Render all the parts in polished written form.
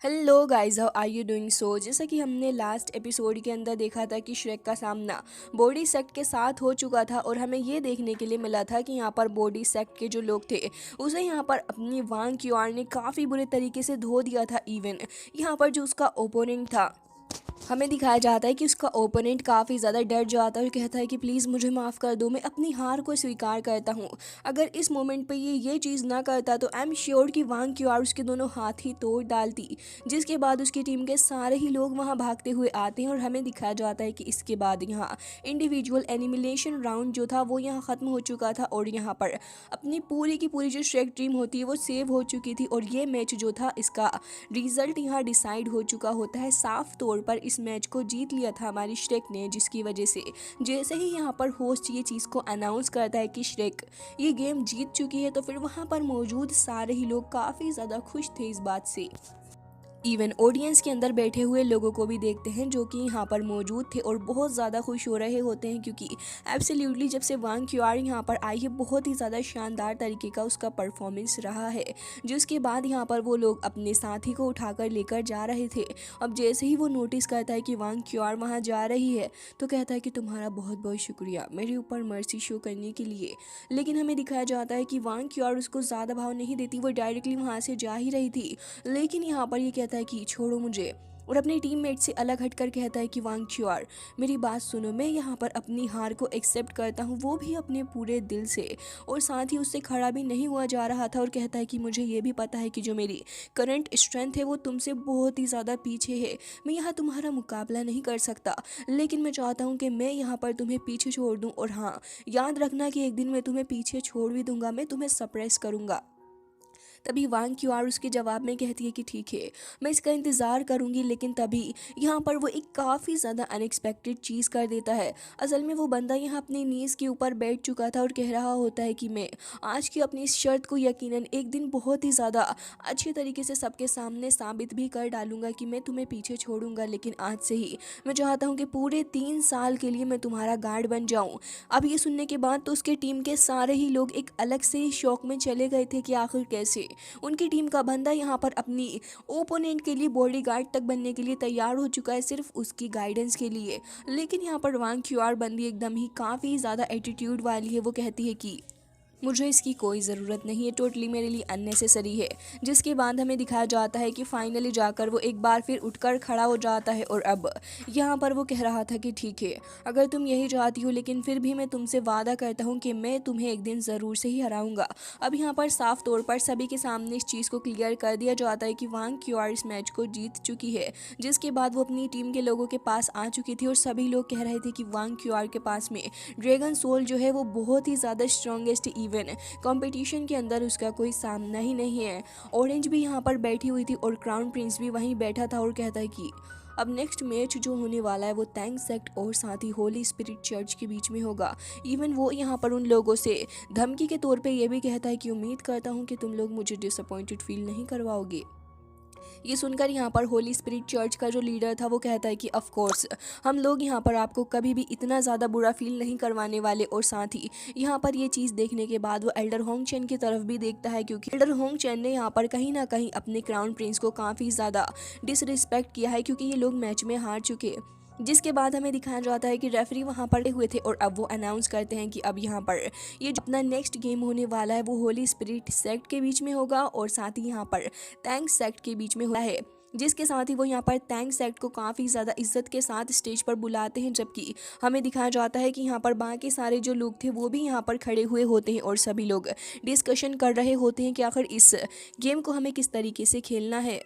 Hello guys, how are you doing? So जैसा कि हमने लास्ट एपिसोड के अंदर देखा था कि श्रेक का सामना बॉडी सेक्ट के साथ हो चुका था और हमें ये देखने के लिए मिला था कि यहाँ पर बॉडी सेक्ट के जो लोग थे उसे यहाँ पर अपनी वांग क्यूआर ने काफ़ी बुरे तरीके से धो दिया था। इवन यहाँ पर जो उसका ओपोनेंट था, हमें दिखाया जाता है कि उसका ओपोनेंट काफ़ी ज़्यादा डर जाता है और कहता है कि प्लीज़ मुझे माफ़ कर दो, मैं अपनी हार को स्वीकार करता हूँ। अगर इस मोमेंट पे ये चीज़ ना करता तो आई एम श्योर कि वांग क्यूआर उसके दोनों हाथ ही तोड़ डालती। जिसके बाद उसकी टीम के सारे ही लोग वहाँ भागते हुए आते हैं और हमें दिखाया जाता है कि इसके बाद यहाँ इंडिविजुअल एनिमिलेशन राउंड जो था वो यहाँ ख़त्म हो चुका था और यहाँ पर अपनी पूरी की पूरी जो श्रेक टीम होती है वो सेव हो चुकी थी और ये मैच जो था इसका रिजल्ट यहाँ डिसाइड हो चुका होता है। साफ तौर पर इस मैच को जीत लिया था हमारी श्रेक ने, जिसकी वजह से जैसे ही यहाँ पर होस्ट ये चीज़ को अनाउंस करता है कि श्रेक ये गेम जीत चुकी है तो फिर वहाँ पर मौजूद सारे ही लोग काफ़ी ज़्यादा खुश थे इस बात से। इवन ऑडियंस के अंदर बैठे हुए लोगों को भी देखते हैं जो कि यहाँ पर मौजूद थे और बहुत ज़्यादा खुश हो रहे होते हैं, क्योंकि एब्सोल्युटली जब से वांग क्यूआर यहाँ पर आई है बहुत ही ज़्यादा शानदार तरीके का उसका परफॉर्मेंस रहा है। जिसके बाद यहाँ पर वो लोग अपने साथी को उठाकर लेकर जा रहे थे। अब जैसे ही वो नोटिस करता है कि वांग क्यूआर वहाँ जा रही है तो कहता है कि तुम्हारा बहुत बहुत शुक्रिया मेरे ऊपर मर्सी शो करने के लिए। लेकिन हमें दिखाया जाता है कि वांग क्यूआर उसको ज़्यादा भाव नहीं देती, वो डायरेक्टली वहाँ से जा ही रही थी। लेकिन यहाँ पर ये कहता है कि छोड़ो मुझे, और अपने टीममेट से अलग हटकर कहता है कि वांग क्यूआर मेरी बात सुनो, मैं यहाँ पर अपनी हार को एक्सेप्ट करता हूँ, वो भी अपने पूरे दिल से। और साथ ही उससे खड़ा भी नहीं हुआ जा रहा था और कहता है कि मुझे ये भी पता है कि जो मेरी करंट स्ट्रेंथ है वो तुमसे बहुत ही ज़्यादा पीछे है, मैं यहाँ तुम्हारा मुकाबला नहीं कर सकता, लेकिन मैं चाहता हूँ कि मैं यहाँ पर तुम्हें पीछे छोड़ दूँ। और हाँ, याद रखना कि एक दिन मैं तुम्हें पीछे छोड़ भी दूंगा, मैं तुम्हें सप्रेस करूँगा। तभी वांग क्यूआर उसके जवाब में कहती है कि ठीक है, मैं इसका इंतज़ार करूंगी। लेकिन तभी यहाँ पर वो एक काफ़ी ज़्यादा अनएक्सपेक्टेड चीज़ कर देता है। असल में वो बंदा यहाँ अपनी नीज़ के ऊपर बैठ चुका था और कह रहा होता है कि मैं आज की अपनी इस शर्त को यकीनन एक दिन बहुत ही ज़्यादा अच्छे तरीके से सबके सामने साबित भी कर डालूंगा कि मैं तुम्हें पीछे छोड़ूंगा। लेकिन आज से ही मैं चाहता हूँ कि पूरे 3 साल के लिए मैं तुम्हारा गार्ड बन जाऊँ। अब ये सुनने के बाद तो उसके टीम के सारे ही लोग एक अलग से ही शौक में चले गए थे कि आखिर कैसे उनकी टीम का बंदा यहाँ पर अपनी ओपोनेंट के लिए बॉडीगार्ड तक बनने के लिए तैयार हो चुका है, सिर्फ उसकी गाइडेंस के लिए। लेकिन यहाँ पर वांग क्यूआर बंदी एकदम ही काफ़ी ज़्यादा एटीट्यूड वाली है। वो कहती है कि मुझे इसकी कोई ज़रूरत नहीं है, टोटली मेरे लिए अननेसेसरी है। जिसके बाद हमें दिखाया जाता है कि फाइनली जाकर वो एक बार फिर उठकर खड़ा हो जाता है और अब यहाँ पर वो कह रहा था कि ठीक है, अगर तुम यही चाहती हो, लेकिन फिर भी मैं तुमसे वादा करता हूँ कि मैं तुम्हें एक दिन ज़रूर से ही हराऊंगा। अब यहाँ पर साफ तौर पर सभी के सामने इस चीज़ को क्लियर कर दिया जाता है कि वांग क्यूआर इस मैच को जीत चुकी है। जिसके बाद वो अपनी टीम के लोगों के पास आ चुकी थी और सभी लोग कह रहे थे कि वांग क्यूआर के पास में ड्रैगन सोल जो है वो बहुत ही ज़्यादा स्ट्रॉन्गेस्ट, इवन कंपटीशन के अंदर उसका कोई सामना ही नहीं है। ऑरेंज भी यहाँ पर बैठी हुई थी और क्राउन प्रिंस भी वहीं बैठा था और कहता है कि अब नेक्स्ट मैच जो होने वाला है वो टैंक सेक्ट और साथ ही होली स्पिरिट चर्च के बीच में होगा। इवन वो यहाँ पर उन लोगों से धमकी के तौर पे ये भी कहता है कि उम्मीद करता हूँ कि तुम लोग मुझे डिसअपॉइंटेड फील नहीं करवाओगे। ये सुनकर यहाँ पर होली स्पिरिट चर्च का जो लीडर था वो कहता है कि ऑफ कोर्स हम लोग यहाँ पर आपको कभी भी इतना ज़्यादा बुरा फील नहीं करवाने वाले। और साथ ही यहाँ पर ये चीज़ देखने के बाद वो एल्डर होंग चैन की तरफ भी देखता है, क्योंकि एल्डर होंग चैन ने यहाँ पर कहीं ना कहीं अपने क्राउन प्रिंस को काफ़ी ज़्यादा डिसरिस्पेक्ट किया है, क्योंकि ये लोग मैच में हार चुके। जिसके बाद हमें दिखाया जाता है कि रेफरी वहां पर हुए थे और अब वो अनाउंस करते हैं कि अब यहाँ पर ये जो अपना नेक्स्ट गेम होने वाला है वो होली स्पिरिट सेक्ट के बीच में होगा और साथ ही यहाँ पर टैंक सेक्ट के बीच में हुआ है। जिसके साथ ही वो यहाँ पर टैंक सेक्ट को काफ़ी ज़्यादा इज्जत के साथ स्टेज पर बुलाते हैं, जबकि हमें दिखाया जाता है कि यहाँ पर बाकी सारे जो लोग थे वो भी यहाँ पर खड़े हुए होते हैं और सभी लोग डिस्कशन कर रहे होते हैं कि आखिर इस गेम को हमें किस तरीके से खेलना है।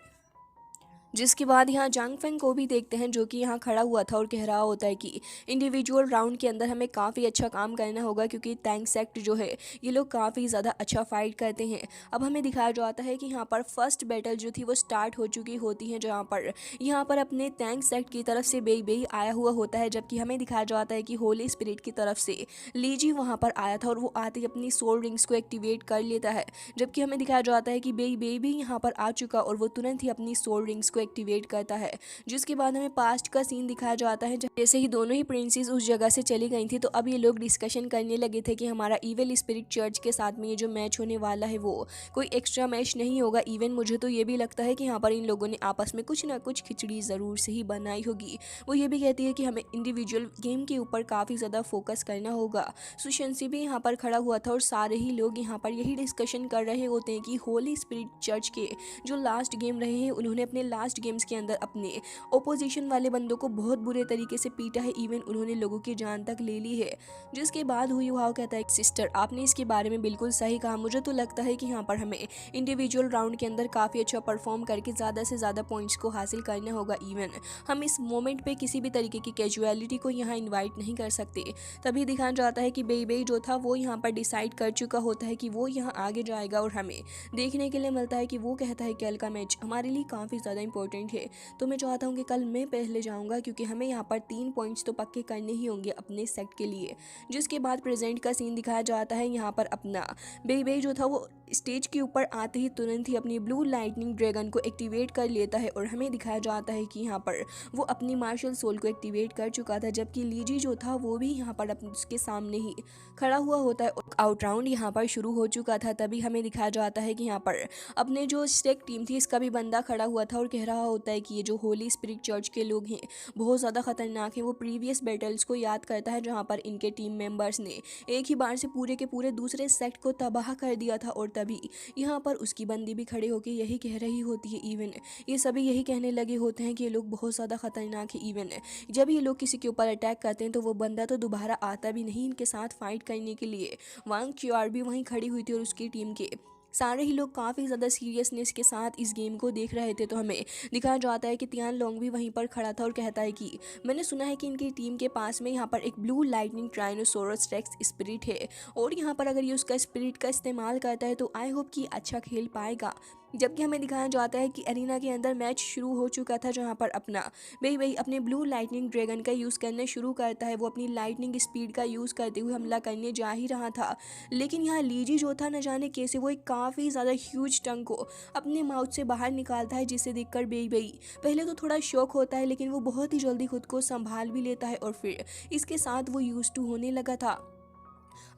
जिसके बाद यहाँ जांग फेंग को भी देखते हैं जो कि यहाँ खड़ा हुआ था और कह रहा होता है कि इंडिविजुअल राउंड के अंदर हमें काफ़ी अच्छा काम करना होगा, क्योंकि टैंक सेक्ट जो है ये लोग काफ़ी ज़्यादा अच्छा फाइट करते हैं। अब हमें दिखाया जाता है कि यहाँ पर फर्स्ट बैटल जो थी वो स्टार्ट हो चुकी होती है, जहाँ पर यहाँ पर अपने टैंक सेक्ट की तरफ से बेई बेई आया हुआ होता है, जबकि हमें दिखाया जाता है कि होली स्पिरिट की तरफ से लीजी वहाँ पर आया था और वो आते ही अपनी सोल रिंग्स को एक्टिवेट कर लेता है। जबकि हमें दिखाया जाता है कि बेई बेई भी यहाँ पर आ चुका और वो तुरंत ही अपनी सोल रिंग्स को एक्टिवेट करता है। जिसके बाद हमें पास्ट का सीन दिखाया जाता है, जैसे ही दोनों ही प्रिंसेस उस जगह से चली गई थी तो अब ये लोग डिस्कशन करने लगे थे कि हमारा इविल स्पिरिट चर्च के साथ में ये जो मैच होने वाला है वो कोई एक्स्ट्रा मैच नहीं होगा। इवन मुझे तो ये भी लगता है कि यहाँ पर इन लोगों ने आपस में कुछ ना कुछ खिचड़ी ज़रूर से ही बनाई होगी। वो ये भी कहती है कि हमें इंडिविजुअल गेम के ऊपर काफ़ी ज़्यादा फोकस करना होगा। सुशंसी भी यहाँ पर खड़ा हुआ था और सारे ही लोग यहाँ पर यही डिस्कशन कर रहे होते हैं कि होली स्पिरिट चर्च के जो लास्ट गेम रहे हैं उन्होंने अपने लास्ट गेम्स के अंदर अपने ओपोजिशन वाले बंदों को बहुत बुरे तरीके से पीटा है। इवन उन्होंने लोगों की जान तक ले ली है। जिसके बाद हुई भाव कहता है, सिस्टर आपने इसके बारे में बिल्कुल सही कहा। मुझे तो लगता है कि यहाँ पर हमें इंडिविजुअल राउंड के अंदर काफ़ी अच्छा परफॉर्म करके ज़्यादा से ज़्यादा पॉइंट्स को हासिल करना होगा। इवन हम इस मोमेंट पे किसी भी तरीके की कैजुअलिटी को यहाँ इन्वाइट नहीं कर सकते। तभी दिखाया जाता है कि बेई जो था वो यहाँ पर डिसाइड कर चुका होता है कि वो यहाँ आगे जाएगा और हमें देखने के लिए मिलता है कि वो कहता है कल का मैच हमारे लिए काफ़ी ज़्यादा इंपॉर्टेंट है, तो मैं चाहता हूँ कि कल मैं पहले जाऊँगा क्योंकि हमें यहाँ पर 3 पॉइंट्स तो पक्के करने ही होंगे अपने सेट के लिए। जिसके बाद प्रेजेंट का सीन दिखाया जाता है। यहाँ पर अपना बेई जो था वो स्टेज के ऊपर आते ही तुरंत ही अपनी ब्लू लाइटनिंग ड्रैगन को एक्टिवेट कर लेता है और हमें दिखाया जाता है कि यहाँ पर वो अपनी मार्शल सोल को एक्टिवेट कर चुका था, जबकि लीजी जो था वो भी यहाँ पर उसके सामने ही खड़ा हुआ होता है। आउट राउंड यहाँ पर शुरू हो चुका था। तभी हमें दिखाया जाता है कि यहाँ पर अपने जो स्टेक टीम थी इसका भी बंदा खड़ा हुआ था और कह रहा होता है कि ये जो होली स्पिरिट चर्च के लोग हैं बहुत ज़्यादा खतरनाक हैं। वो प्रीवियस बैटल्स को याद करता है जहाँ पर इनके टीम मेंबर्स ने एक ही बार से पूरे के पूरे दूसरे सेट को तबाह कर दिया था। और तभी यहाँ पर उसकी बंदी भी खड़े होकर यही कह रही होती है। इवन ये सभी यही कहने लगे होते हैं कि ये लोग बहुत ज़्यादा खतरनाक है। इवन जब ये लोग किसी के ऊपर अटैक करते हैं तो वो बंदा तो दोबारा आता भी नहीं इनके साथ फाइट करने के लिए। वांग च्युआर भी वहीं खड़ी हुई थी और उसकी टीम के सारे ही लोग काफ़ी ज़्यादा सीरियसनेस के साथ इस गेम को देख रहे थे। तो हमें दिखाया जाता है कि तियान लोंग भी वहीं पर खड़ा था और कहता है कि मैंने सुना है कि इनकी टीम के पास में यहाँ पर एक blue lightning tyrannosaurus racks spirit है और यहाँ पर अगर ये उसका स्पिरिट का इस्तेमाल करता है तो आई होप कि अच्छा खेल पाएगा। जबकि हमें दिखाया जाता है कि एरिना के अंदर मैच शुरू हो चुका था जहाँ पर अपना बेई अपने ब्लू लाइटनिंग ड्रैगन का यूज़ करना शुरू करता है। वो अपनी लाइटनिंग स्पीड का यूज़ करते हुए हमला करने जा ही रहा था, लेकिन यहाँ लीजी जो था न जाने कैसे वो एक काफ़ी ज़्यादा ह्यूज टंग को अपने माउथ से बाहर निकालता है, जिसे देखकर बेई पहले तो थोड़ा शौक होता है लेकिन वो बहुत ही जल्दी खुद को संभाल भी लेता है और फिर इसके साथ वो यूज टू होने लगा था।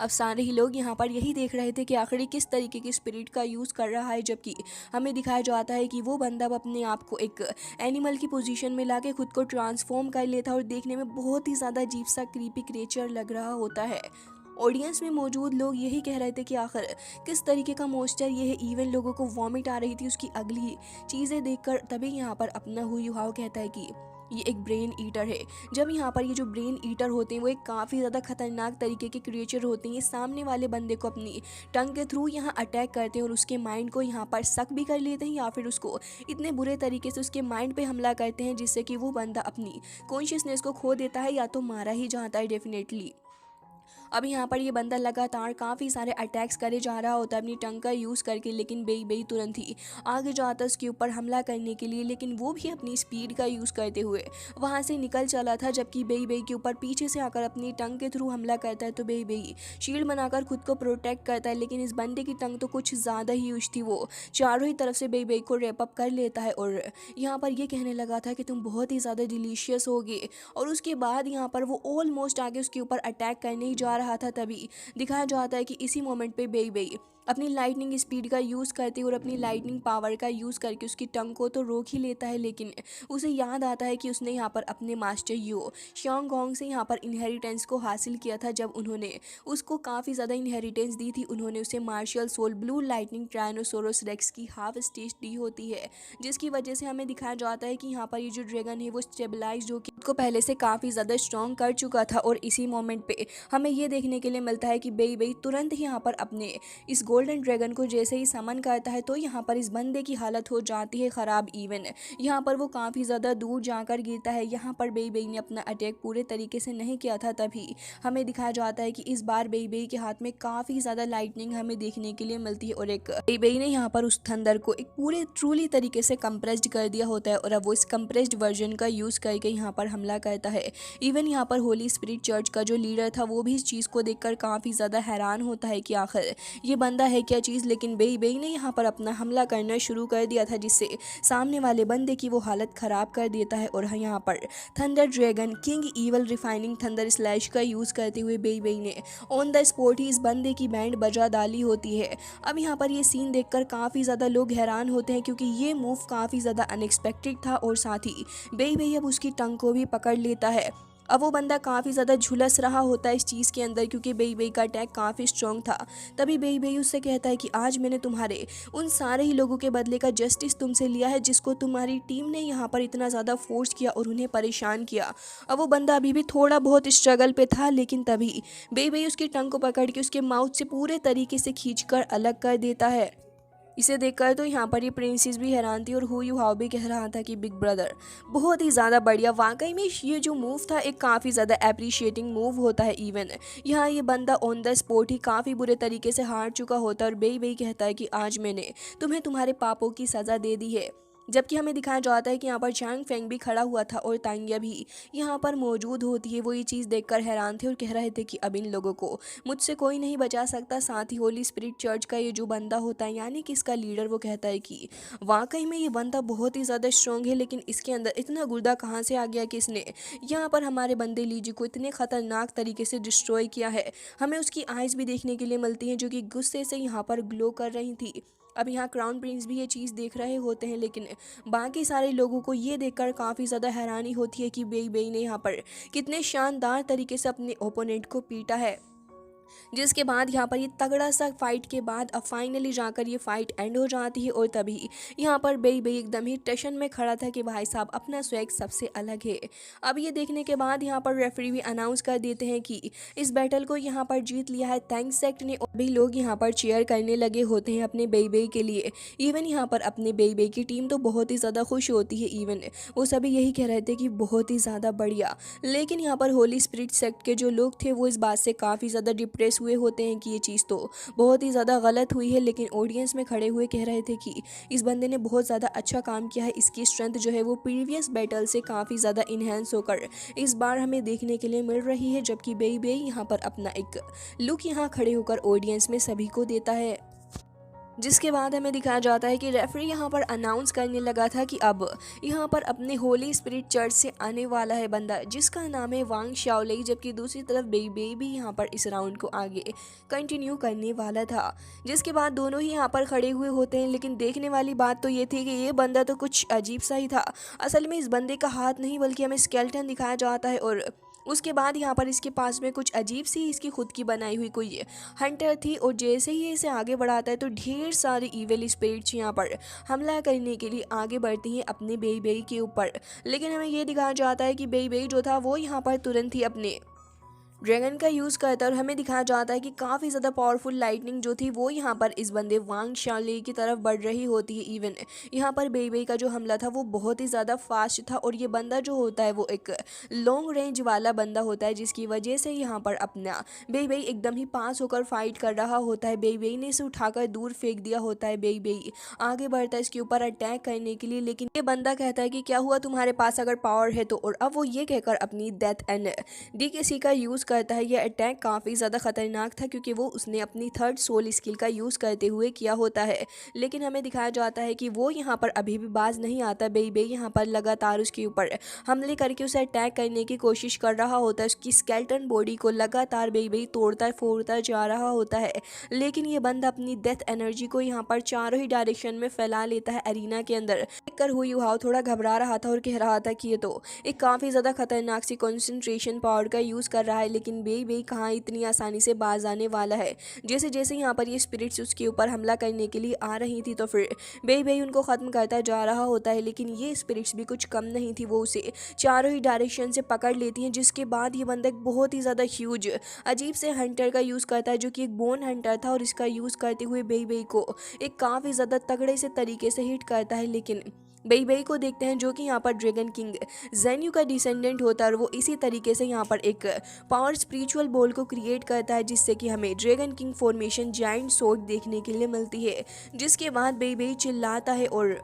अब सारे ही लोग यहाँ पर यही देख रहे थे कि आखिर किस तरीके की स्पिरिट का यूज़ कर रहा है, जबकि हमें दिखाया जाता है कि वो बंदा अपने आप को एक एनिमल की पोजीशन में लाके खुद को ट्रांसफॉर्म कर लेता है और देखने में बहुत ही ज़्यादा अजीब सा क्रीपी क्रिएचर लग रहा होता है। ऑडियंस में मौजूद लोग यही कह रहे थे कि आखिर किस तरीके का मोस्टर ये है। इवन लोगों को वॉमिट आ रही थी उसकी अगली चीज़ें देखकर। तभी यहाँ पर अपना हुआ कहता है कि ये एक ब्रेन ईटर है। जब यहाँ पर ये जो ब्रेन ईटर होते हैं वो एक काफ़ी ज़्यादा खतरनाक तरीके के क्रिएचर होते हैं। ये सामने वाले बंदे को अपनी टंग के थ्रू यहाँ अटैक करते हैं और उसके माइंड को यहाँ पर सक भी कर लेते हैं या फिर उसको इतने बुरे तरीके से उसके माइंड पे हमला करते हैं जिससे कि वो बंदा अपनी कॉन्शियसनेस को खो देता है या तो मारा ही जाता है डेफिनेटली। अब यहाँ पर ये बंदा लगातार काफ़ी सारे अटैक्स करे जा रहा होता है अपनी टंग का यूज़ करके, लेकिन बेई तुरंत ही आगे जाता है उसके ऊपर हमला करने के लिए, लेकिन वो भी अपनी स्पीड का यूज़ करते हुए वहाँ से निकल चला था। जबकि बेई के ऊपर पीछे से आकर अपनी टंग के थ्रू हमला करता है तो बेई शील्ड बनाकर खुद को प्रोटेक्ट करता है, लेकिन इस बंदे की टंग तो कुछ ज़्यादा ही यूज थी। वो चारों ही तरफ से बेई को रैप अप कर लेता है और यहाँ पर ये कहने लगा था कि तुम बहुत ही ज़्यादा डिलीशियस होगे। और उसके बाद यहाँ पर वो ऑलमोस्ट आगे उसके ऊपर अटैक करने ही जा रहा था। तभी दिखाया जाता है कि इसी मोमेंट पे बेई अपनी लाइटनिंग स्पीड का यूज़ करते और अपनी लाइटनिंग पावर का यूज़ करके उसकी टंग को तो रोक ही लेता है, लेकिन उसे याद आता है कि उसने यहाँ पर अपने मास्टर यो शियांग गोंग से यहाँ पर इनहेरिटेंस को हासिल किया था। जब उन्होंने उसको काफ़ी ज़्यादा इनहेरिटेंस दी थी, उन्होंने उसे marshal soul blue lightning tyrannosaurus rex की हाफ स्टेज दी होती है, जिसकी वजह से हमें दिखाया जाता है कि यहाँ पर ये जो ड्रैगन है वो स्टेबलाइज होकर उसको पहले से काफ़ी ज़्यादा स्ट्रॉन्ग कर चुका था। और इसी मोमेंट पे हमें ये देखने के लिए मिलता है कि बेई तुरंत ही यहाँ पर अपने इस गोल्डन ड्रैगन को जैसे ही समन करता है तो यहाँ पर इस बंदे की हालत हो जाती है ख़राब। इवन यहाँ पर वो काफ़ी ज़्यादा दूर जाकर गिरता है। यहाँ पर बेई ने अपना अटैक पूरे तरीके से नहीं किया था। तभी हमें दिखाया जाता है कि इस बार बेई के हाथ में काफ़ी ज़्यादा लाइटनिंग हमें देखने के लिए मिलती है और एक बेई ने यहाँ पर उस थंडर को एक पूरे ट्रूली तरीके से कंप्रेस्ड कर दिया होता है और अब वो इस कंप्रेस्ड वर्जन का यूज़ करके यहाँ पर हमला करता है। इवन यहाँ पर होली स्पिरिट चर्च का जो लीडर था वो भी इस चीज़ को देखकर काफ़ी ज़्यादा हैरान होता है कि आखिर ये बंदा है क्या चीज़, लेकिन बेई बेई ने यहाँ पर अपना हमला करना शुरू कर दिया था, जिससे सामने वाले बंदे की वो हालत ख़राब कर देता है। और यहाँ पर thunder dragon king evil refining thunder slash का यूज़ करते हुए बेई बेई ने ऑन द स्पॉट ही इस बंदे की बैंड बजा डाली होती है। अब यहाँ पर ये सीन देखकर काफ़ी ज़्यादा लोग हैरान होते हैं, क्योंकि ये मूव काफ़ी ज़्यादा अनएक्सपेक्टेड था और साथ ही बेई बेई अब उसकी टंग को भी पकड़ लेता है। अब वो बंदा काफ़ी ज़्यादा झुलस रहा होता है इस चीज़ के अंदर, क्योंकि बेई बेई का अटैक काफ़ी स्ट्रॉन्ग था। तभी बेई बेई उससे कहता है कि आज मैंने तुम्हारे उन सारे ही लोगों के बदले का जस्टिस तुमसे लिया है, जिसको तुम्हारी टीम ने यहाँ पर इतना ज़्यादा फोर्स किया और उन्हें परेशान किया। अब वो बंदा अभी भी थोड़ा बहुत स्ट्रगल पे था, लेकिन तभी बेई बेई उसकी टंग को पकड़ के उसके माउथ से पूरे तरीके से खींचकर अलग कर देता है। इसे देखकर तो यहाँ पर ये प्रिंसेस भी हैरान थी और हु यू हाउ भी कह रहा था कि बिग ब्रदर बहुत ही ज़्यादा बढ़िया। वाकई में ये जो मूव था एक काफ़ी ज़्यादा अप्रिशिएटिंग मूव होता है। इवन यहाँ ये बंदा ऑन द स्पॉट ही काफ़ी बुरे तरीके से हार चुका होता है और बेई बेई कहता है कि आज मैंने तुम्हें तुम्हारे पापों की सज़ा दे दी है। जबकि हमें दिखाया जाता है कि यहाँ पर चांग फेंग भी खड़ा हुआ था और तांगिया भी यहाँ पर मौजूद होती है। वो ये चीज़ देखकर हैरान थे और कह रहे थे कि अब इन लोगों को मुझसे कोई नहीं बचा सकता। साथ ही होली स्पिरिट चर्च का ये जो बंदा होता है, यानी कि इसका लीडर, वो कहता है कि वाकई में ये बंदा बहुत ही ज़्यादा स्ट्रॉन्ग है, लेकिन इसके अंदर इतना गुर्दा कहाँ से आ गया कि इसने यहाँ पर हमारे बंदे लीजी को इतने ख़तरनाक तरीके से डिस्ट्रॉय किया है। हमें उसकी आइज़ भी देखने के लिए मिलती हैं जो कि गुस्से से यहाँ पर ग्लो कर रही थी। अब यहाँ क्राउन प्रिंस भी ये चीज़ देख रहे होते हैं, लेकिन बाकी सारे लोगों को ये देखकर काफ़ी ज़्यादा हैरानी होती है कि बेई बेई ने यहाँ पर कितने शानदार तरीके से अपने ओपोनेंट को पीटा है। जिसके बाद यहाँ पर ये तगड़ा सा फाइट के बाद अब फाइनली जाकर ये फाइट एंड हो जाती है और तभी यहाँ पर बेई बेई एकदम ही टेंशन में खड़ा था कि भाई साहब अपना स्वैग सबसे अलग है। अब ये देखने के बाद यहाँ पर रेफरी भी अनाउंस कर देते हैं कि इस बैटल को यहाँ पर जीत लिया है थैंक्स सेक्ट ने। और भी लोग यहाँ पर चीयर करने लगे होते हैं अपने बेई बेई के लिए। इवन यहाँ पर अपने बेई बेई की टीम तो बहुत ही ज़्यादा खुश होती है। इवन वो सभी यही कह रहे थे कि बहुत ही ज़्यादा बढ़िया। लेकिन यहाँ पर होली स्पिरिट सेक्ट के जो लोग थे वो इस बात से काफ़ी ज़्यादा डिप्रेस हुए होते हैं कि ये चीज़ तो बहुत ही ज़्यादा गलत हुई है। लेकिन ऑडियंस में खड़े हुए कह रहे थे कि इस बंदे ने बहुत ज़्यादा अच्छा काम किया है। इसकी स्ट्रेंथ जो है वो प्रीवियस बैटल से काफ़ी ज़्यादा इन्हेंस होकर इस बार हमें देखने के लिए मिल रही है। जबकि बेई बेई यहाँ पर अपना एक लुक यहाँ खड़े होकर ऑडियंस में सभी को देता है। जिसके बाद हमें दिखाया जाता है कि रेफरी यहाँ पर अनाउंस करने लगा था कि अब यहाँ पर अपने होली स्पिरिट चर्च से आने वाला है बंदा जिसका नाम है वांग शाओलेई। जबकि दूसरी तरफ बेई बेई भी यहाँ पर इस राउंड को आगे कंटिन्यू करने वाला था। जिसके बाद दोनों ही यहाँ पर खड़े हुए होते हैं। लेकिन देखने वाली बात तो ये थी कि ये बंदा तो कुछ अजीब सा ही था। असल में इस बंदे का हाथ नहीं बल्कि हमें स्केलेटन दिखाया जाता है और उसके बाद यहाँ पर इसके पास में कुछ अजीब सी इसकी खुद की बनाई हुई कोई हंटर थी। और जैसे ही इसे आगे बढ़ाता है तो ढेर सारे इविल स्पिरिट्स यहाँ पर हमला करने के लिए आगे बढ़ती हैं अपने बेई बेई के ऊपर। लेकिन हमें ये दिखाया जाता है कि बेई बेई जो था वो यहाँ पर तुरंत ही अपने ड्रैगन का यूज़ करता है और हमें दिखाया जाता है कि काफ़ी ज़्यादा पावरफुल लाइटनिंग जो थी वो यहाँ पर इस बंदे वांग शाओलेई की तरफ बढ़ रही होती है। इवन यहाँ पर बेई बेई का जो हमला था वो बहुत ही ज़्यादा फास्ट था और ये बंदा जो होता है वो एक लॉन्ग रेंज वाला बंदा होता है, जिसकी वजह से यहाँ पर अपना बेई बेई एकदम ही पास होकर फाइट कर रहा होता है। बेई बेई ने इसे उठाकर दूर फेंक दिया होता है। बेई बेई आगे बढ़ता है इसके ऊपर अटैक करने के लिए, लेकिन ये बंदा कहता है कि क्या हुआ तुम्हारे पास अगर पावर है तो। और अब वो ये कहकर अपनी डेथ एंड डीकेसी का यूज़ करता है। यह अटैक काफ़ी ज़्यादा खतरनाक था क्योंकि वो उसने अपनी थर्ड सोल स्किल का यूज़ करते हुए किया होता है। लेकिन हमें दिखाया जाता है कि वो यहाँ पर अभी भी बाज नहीं आता। बेई बेई यहाँ पर लगातार उसके ऊपर हमले करके उसे अटैक करने की कोशिश कर रहा होता है। उसकी स्केलेटन बॉडी को लगातार बेई बेई तोड़ता फोड़ता जा रहा होता है। लेकिन ये बंदा अपनी डेथ एनर्जी को यहाँ पर चारों ही डायरेक्शन में फैला लेता है एरिना के अंदर। देखकर हुई हाउ थोड़ा घबरा रहा था और कह रहा था कि ये तो एक काफ़ी ज़्यादा खतरनाक सी कॉन्सेंट्रेशन पावर का यूज़ कर रहा है। लेकिन बेई बेई कहाँ इतनी आसानी से बाज आने वाला है। जैसे जैसे यहाँ पर ये स्पिरिट्स उसके ऊपर हमला करने के लिए आ रही थी तो फिर बेई बेई उनको ख़त्म करता जा रहा होता है। लेकिन ये स्पिरिट्स भी कुछ कम नहीं थी, वो उसे चारों ही डायरेक्शन से पकड़ लेती हैं। जिसके बाद ये बंदा एक बहुत ही ज़्यादा ह्यूज अजीब से हंटर का यूज़ करता है जो कि एक बोन हंटर था और इसका यूज़ करते हुए बेई बेई को एक काफ़ी ज़्यादा तगड़े से तरीके से हिट करता है। लेकिन बेई बेई को देखते हैं जो कि यहाँ पर ड्रैगन किंग जेन्यू का डिसेंडेंट होता है और वो इसी तरीके से यहाँ पर एक पावर स्पिरिचुअल बॉल को क्रिएट करता है जिससे कि हमें dragon king formation giant sword देखने के लिए मिलती है। जिसके बाद बेई बेई चिल्लाता है और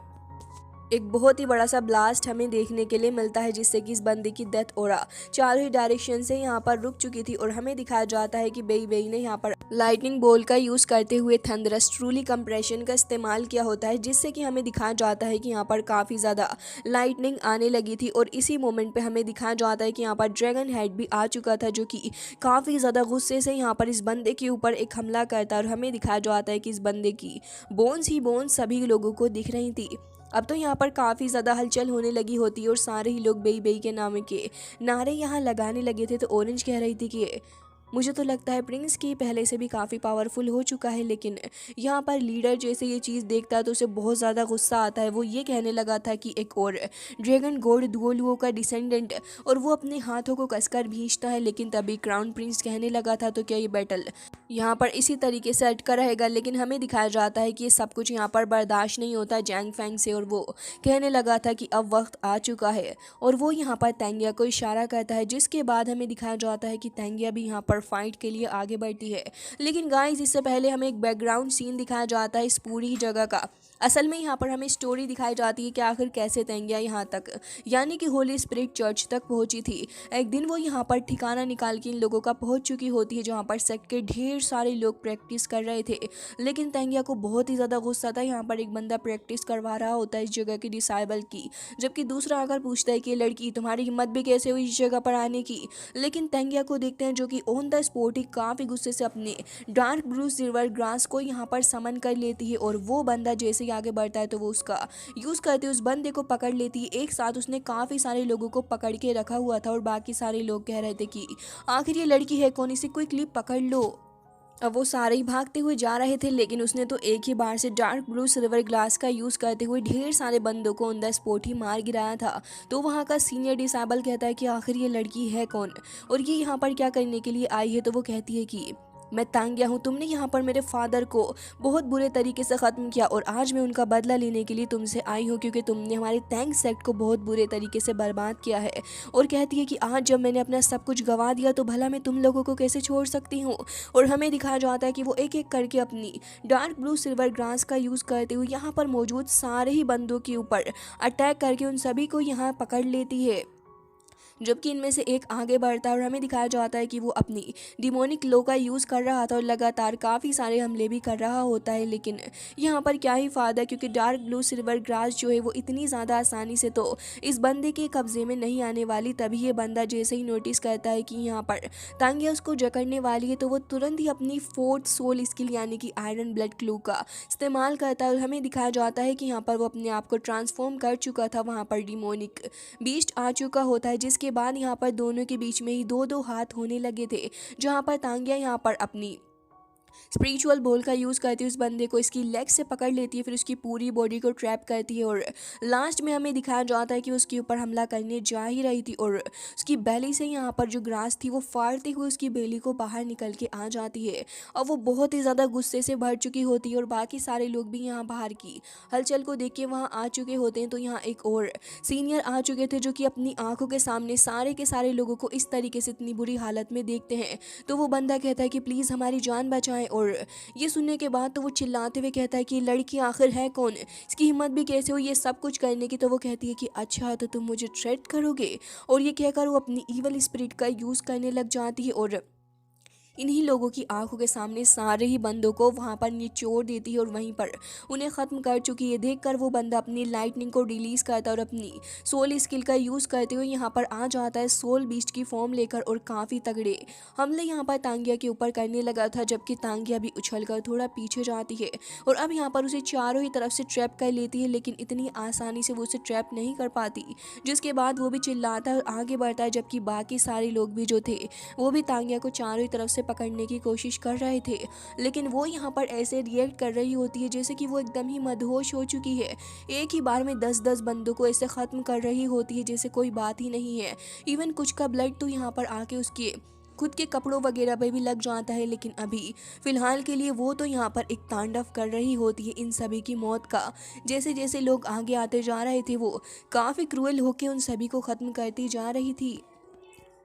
एक बहुत ही बड़ा सा ब्लास्ट हमें देखने के लिए मिलता है जिससे कि इस बंदे की डेथ हो रहा चारों ही डायरेक्शन से यहाँ पर रुक चुकी थी और हमें दिखाया जाता है कि बेई बेई ने यहाँ पर लाइटनिंग बोल का यूज करते हुए थंडरस ट्रूली कंप्रेशन का इस्तेमाल किया होता है जिससे कि हमें दिखाया जाता है कि यहाँ पर काफ़ी ज़्यादा लाइटनिंग आने लगी थी और इसी मोमेंट पे हमें दिखाया जाता है कि यहाँ पर ड्रैगन हेड भी आ चुका था जो कि काफ़ी ज़्यादा गुस्से से यहाँ पर इस बंदे के ऊपर एक हमला करता है और हमें दिखाया जाता है कि इस बंदे की बोन्स ही बोन्स सभी लोगों को दिख रही थी। अब तो यहाँ पर काफ़ी ज़्यादा हलचल होने लगी होती है और सारे ही लोग बेई बेई के नाम के नारे यहाँ लगाने लगे थे। तो ऑरेंज कह रही थी कि मुझे तो लगता है प्रिंस की पहले से भी काफ़ी पावरफुल हो चुका है, लेकिन यहाँ पर लीडर जैसे ये चीज़ देखता है तो उसे बहुत ज़्यादा गुस्सा आता है। वो ये कहने लगा था कि एक और ड्रैगन गॉड दुओलुओ का डिसेंडेंट, और वो अपने हाथों को कसकर भींचता है। लेकिन तभी क्राउन प्रिंस कहने लगा था तो क्या ये बैटल यहाँ पर इसी तरीके से अटका रहेगा। लेकिन हमें दिखाया जाता है कि ये सब कुछ यहाँ पर बर्दाश्त नहीं होता जैंग फैंग से, और वो कहने लगा था कि अब वक्त आ चुका है। और वो यहाँ पर तेंगिया को इशारा करता है जिसके बाद हमें दिखाया जाता है कि तेंगिया भी यहाँ पर फाइट के लिए आगे बढ़ती है। लेकिन गाइस इससे पहले हमें एक बैकग्राउंड सीन दिखाया जाता है इस पूरी जगह का। असल में यहाँ पर हमें स्टोरी दिखाई जाती है कि आखिर कैसे तेंगिया यहाँ तक यानी कि होली स्पिरिट चर्च तक पहुंची थी। एक दिन वो यहाँ पर ठिकाना निकाल के इन लोगों का पहुंच चुकी होती है जहाँ पर सेक्ट के ढेर सारे लोग प्रैक्टिस कर रहे थे। लेकिन तेंगिया को बहुत ही ज़्यादा गुस्सा था। यहाँ पर एक बंदा प्रैक्टिस करवा रहा होता है इस जगह की डिसाइबल की, जबकि दूसरा आकर पूछता है कि ये लड़की तुम्हारी हिम्मत भी कैसे हुई इस जगह पर आने की। लेकिन तेंगिया को देखते हैं जो कि ऑन द स्पॉट ही काफ़ी गुस्से से अपने डार्क ब्लू सिल्वर ग्रास को यहाँ पर समन कर लेती है। और वो बंदा जैसे ही आगे बढ़ता है तो वो उसका यूज़ करते उस बंदे को पकड़ लेती है। एक साथ उसने काफ़ी सारे लोगों को पकड़ के रखा हुआ था और बाकी सारे लोग कह रहे थे कि आखिर ये लड़की है कौन, इसे कोई क्लिप पकड़ लो। अब वो सारे ही भागते हुए जा रहे थे, लेकिन उसने तो एक ही बार से डार्क ब्लू सिल्वर ग्लास का यूज़ करते हुए ढेर सारे बंदों को ऑन द स्पॉट ही मार गिराया था। तो वहाँ का सीनियर डिसेबल कहता है कि आखिर ये लड़की है कौन और ये यहाँ पर क्या करने के लिए आई है। तो वो कहती है कि मैं तांगिया हूँ, तुमने यहाँ पर मेरे फादर को बहुत बुरे तरीके से ख़त्म किया और आज मैं उनका बदला लेने के लिए तुमसे आई हूँ क्योंकि तुमने हमारे टैंक सेक्ट को बहुत बुरे तरीके से बर्बाद किया है। और कहती है कि आज जब मैंने अपना सब कुछ गंवा दिया तो भला मैं तुम लोगों को कैसे छोड़ सकती हूँ। और हमें दिखाया जाता है कि वो एक एक करके अपनी डार्क ब्लू सिल्वर ग्रास का यूज़ करते हुए यहाँ पर मौजूद सारे ही बंदों के ऊपर अटैक करके उन सभी को यहाँ पकड़ लेती है। जबकि इनमें से एक आगे बढ़ता है और हमें दिखाया जाता है कि वो अपनी डिमोनिक लो का यूज़ कर रहा था और लगातार काफ़ी सारे हमले भी कर रहा होता है। लेकिन यहाँ पर क्या ही फ़ायदा, क्योंकि डार्क ब्लू सिल्वर ग्रास जो है वो इतनी ज़्यादा आसानी से तो इस बंदे के कब्जे में नहीं आने वाली। तभी ये बंदा जैसे ही नोटिस करता है कि यहाँ पर तांगिया उसको जकड़ने वाली है तो वो तुरंत ही अपनी फोर्थ सोल स्किल यानी कि आयरन ब्लड क्लू का इस्तेमाल करता है। और हमें दिखाया जाता है कि यहाँ पर वो अपने आप को ट्रांसफॉर्म कर चुका था, वहाँ पर डिमोनिक बीस्ट आ चुका होता है, जिसके बाद यहाँ पर दोनों के बीच में ही दो दो हाथ होने लगे थे। जहाँ पर तांगिया यहाँ पर अपनी स्पिरिचुअल बोल का यूज़ करती है, उस बंदे को इसकी लेग से पकड़ लेती है, फिर उसकी पूरी बॉडी को ट्रैप करती है और लास्ट में हमें दिखाया जाता है कि उसके ऊपर हमला करने जा ही रही थी और उसकी बेली से यहाँ पर जो ग्रास थी वो फाड़ते हुए उसकी बेली को बाहर निकल के आ जाती है। और वो बहुत ही ज़्यादा गुस्से से भर चुकी होती है और बाकी सारे लोग भी यहाँ बाहर की हलचल को देख के वहाँ आ चुके होते हैं। तो यहाँ एक और सीनियर आ चुके थे जो कि अपनी आंखों के सामने सारे के सारे लोगों को इस तरीके से इतनी बुरी हालत में देखते हैं। तो वो बंदा कहता है कि प्लीज़ हमारी जान बचाएं। और ये सुनने के बाद तो वो चिल्लाते हुए कहता है कि लड़की आखिर है कौन, इसकी हिम्मत भी कैसे हुई ये सब कुछ करने की। तो वो कहती है कि अच्छा तो तुम मुझे थ्रेट करोगे। और ये कहकर वो अपनी ईवल स्पिरिट का यूज़ करने लग जाती है और इन्हीं लोगों की आंखों के सामने सारे ही बंदों को वहाँ पर निचोड़ देती है और वहीं पर उन्हें ख़त्म कर चुकी है। देखकर वो बंदा अपनी लाइटनिंग को रिलीज़ करता है और अपनी सोल स्किल का यूज़ करते हुए यहाँ पर आ जाता है सोल बीस्ट की फॉर्म लेकर और काफ़ी तगड़े हमले यहाँ पर तांगिया के ऊपर करने लगा था। जबकि तांगिया भी उछलकर थोड़ा पीछे जाती है और अब यहाँ पर उसे चारों ही तरफ से ट्रैप कर लेती है, लेकिन इतनी आसानी से वो उसे ट्रैप नहीं कर पाती। जिसके बाद वो भी चिल्लाता है और आगे बढ़ता है, जबकि बाकी सारे लोग भी जो थे वो भी तांगिया को चारों ही तरफ से पकड़ने की कोशिश कर रहे थे। लेकिन वो यहाँ पर ऐसे रिएक्ट कर रही होती है जैसे कि वो एकदम ही मदहोश हो चुकी है। एक ही बार में 10-10 बंदों को ऐसे ख़त्म कर रही होती है जैसे कोई बात ही नहीं है। इवन कुछ का ब्लड तो यहाँ पर आके उसके खुद के कपड़ों वगैरह पे भी लग जाता है। लेकिन अभी फ़िलहाल के लिए वो तो यहाँ पर एक तांडव कर रही होती है इन सभी की मौत का। जैसे जैसे लोग आगे आते जा रहे थे वो काफ़ी क्रूएल होकर उन सभी को ख़त्म करती जा रही थी।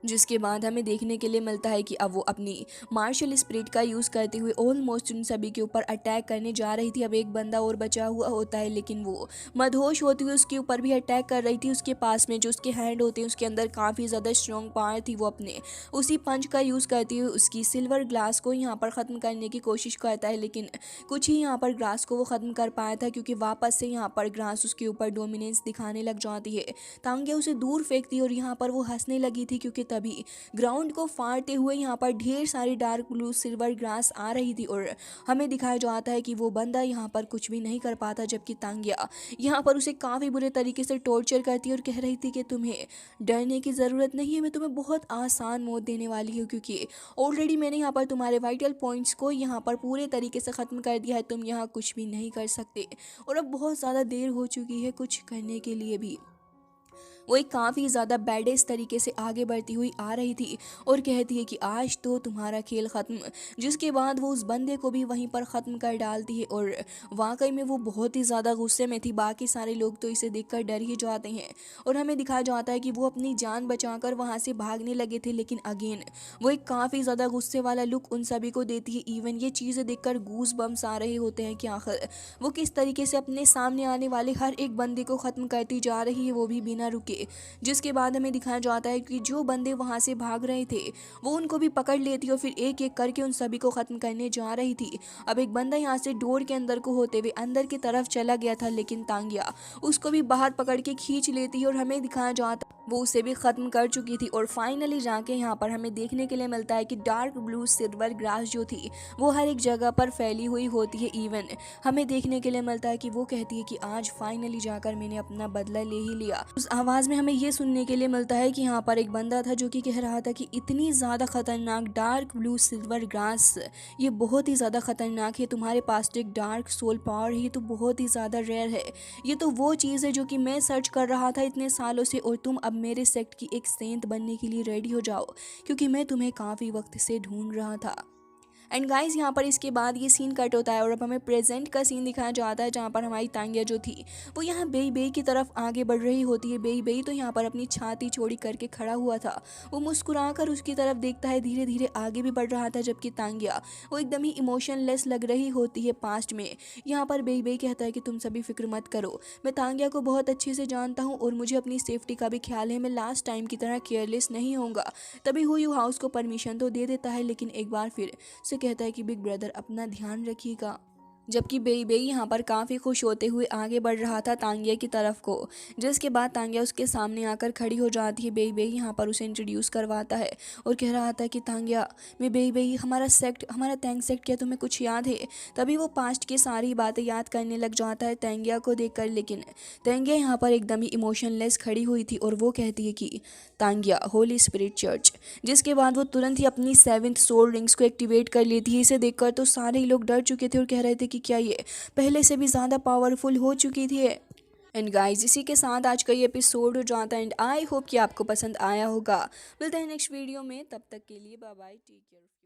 जिसके बाद हमें देखने के लिए मिलता है कि अब वो अपनी मार्शल स्पिरिट का यूज़ करते हुए ऑलमोस्ट उन सभी के ऊपर अटैक करने जा रही थी। अब एक बंदा और बचा हुआ होता है, लेकिन वो मदहोश होती हुई उसके ऊपर भी अटैक कर रही थी। उसके पास में जो उसके हैंड होते हैं उसके अंदर काफ़ी ज़्यादा स्ट्रॉन्ग पावर थी। वो अपने उसी पंच का यूज़ करते हुए उसकी सिल्वर ग्लास को यहाँ पर ख़त्म करने की कोशिश करता है, लेकिन कुछ ही यहाँ पर ग्लास को वो ख़त्म कर पाया था, क्योंकि वापस से यहाँ पर ग्लास उसके ऊपर डोमिनेंस दिखाने लग जाती है। तांग्या उसे दूर फेंकती और यहाँ पर वो हंसने लगी थी, क्योंकि तभी ग्राउंड को फाड़ते हुए यहाँ पर ढेर सारी डार्क ब्लू सिल्वर ग्रास आ रही थी और हमें दिखाया जाता है कि वो बंदा यहाँ पर कुछ भी नहीं कर पाता, जबकि तांग्या यहाँ पर उसे काफ़ी बुरे तरीके से टॉर्चर करती और कह रही थी कि तुम्हें डरने की ज़रूरत नहीं है, मैं तुम्हें बहुत आसान मौत देने वाली हूँ, क्योंकि ऑलरेडी मैंने यहाँ पर तुम्हारे वाइटल पॉइंट्स को यहाँ पर पूरे तरीके से ख़त्म कर दिया है, तुम यहाँ कुछ भी नहीं कर सकते और अब बहुत ज़्यादा देर हो चुकी है कुछ करने के लिए भी। वो एक काफ़ी ज़्यादा बैडेस्ट तरीके से आगे बढ़ती हुई आ रही थी और कहती है कि आज तो तुम्हारा खेल ख़त्म। जिसके बाद वो उस बंदे को भी वहीं पर ख़त्म कर डालती है और वाकई में वो बहुत ही ज़्यादा गुस्से में थी। बाकी सारे लोग तो इसे देखकर डर ही जाते हैं और हमें दिखाया जाता है कि वो अपनी जान बचाकर वहाँ से भागने लगे थे, लेकिन अगेन वो एक काफ़ी ज़्यादा गुस्से वाला लुक उन सभी को देती है। इवन ये चीज़ें देखकर गूज बम्स आ रहे होते हैं कि आखिर वो किस तरीके से अपने सामने आने वाले हर एक बंदे को ख़त्म करती जा रही है, वो भी बिना रुके। जिसके बाद हमें दिखाया जाता है कि जो बंदे वहां से भाग रहे थे वो उनको भी पकड़ लेती और फिर एक एक करके उन सभी को खत्म करने जा रही थी। अब एक बंदा यहाँ से डोर के अंदर को होते हुए अंदर की तरफ चला गया था, लेकिन तांगिया उसको भी बाहर पकड़ के खींच लेती और हमें दिखाया जाता वो उसे भी खत्म कर चुकी थी। और फाइनली जाके यहाँ पर हमें देखने के लिए मिलता है कि डार्क ब्लू सिल्वर ग्रास जो थी वो हर एक जगह पर फैली हुई होती है। इवन हमें देखने के लिए मिलता है कि वो कहती है कि आज फाइनली जाकर मैंने अपना बदला ले ही लिया। उस आवाज़ में हमें ये सुनने के लिए मिलता है कि यहाँ पर एक बंदा था जो कि कह रहा था कि इतनी ज़्यादा खतरनाक डार्क ब्लू सिल्वर ग्रास, ये बहुत ही ज़्यादा खतरनाक है, तुम्हारे पास एक डार्क सोल पावर है, ये तो बहुत ही ज़्यादा रेयर है। ये तो वो चीज़ है जो कि मैं सर्च कर रहा था इतने सालों से और तुम अब मेरे सेक्ट की एक सेंट बनने के लिए रेडी हो जाओ, क्योंकि मैं तुम्हें काफ़ी वक्त से ढूंढ रहा था। एंड गाइस यहाँ पर इसके बाद ये सीन कट होता है और अब हमें प्रेजेंट का सीन दिखाया जाता है, जहाँ पर हमारी तांगिया जो थी वो यहाँ बेई बेई की तरफ आगे बढ़ रही होती है। बेई बेई तो यहाँ पर अपनी छाती चौड़ी करके खड़ा हुआ था, वो मुस्कुराकर उसकी तरफ देखता है, धीरे धीरे आगे भी बढ़ रहा था, जबकि तांगिया वो एकदम ही इमोशनलेस लग रही होती है पास्ट में। यहाँ पर बेई बेई कहता है कि तुम सभी फिक्र मत करो, मैं तांगिया को बहुत अच्छे से जानता हूँ और मुझे अपनी सेफ्टी का भी ख्याल है, मैं लास्ट टाइम की तरह केयरलेस नहीं होऊंगा। तभी हुयू हाउस को परमिशन तो दे देता है, लेकिन एक बार फिर से कहता है कि बिग ब्रदर अपना ध्यान रखिएगा। जबकि बेई बेई यहाँ पर काफ़ी खुश होते हुए आगे बढ़ रहा था तांगिया की तरफ को, जिसके बाद तांगिया उसके सामने आकर खड़ी हो जाती है। बेई बेई यहाँ पर उसे इंट्रोड्यूस करवाता है और कह रहा था कि तांगिया मैं बेई बेई, हमारा सेक्ट, हमारा तैंग सेक्ट, क्या तुम्हें कुछ याद है? तभी वो पास्ट की सारी बातें याद करने लग जाता है तांगिया को देखकर, लेकिन तांगिया यहाँ पर एकदम ही इमोशनलेस खड़ी हुई थी और वो कहती है कि तांगिया होली स्पिरिट चर्च। जिसके बाद वो तुरंत ही अपनी 7th सोल रिंग्स को एक्टिवेट कर लेती है। इसे देखकर तो सारे लोग डर चुके थे और कह रहे थे कि क्या ये पहले से भी ज़्यादा पावरफुल हो चुकी थी। एंड गाइस इसी के साथ आज का ये एपिसोड हो जाता है एंड आई होप कि आपको पसंद आया होगा। मिलते हैं नेक्स्ट वीडियो में, तब तक के लिए बाय बाय, टेक केयर।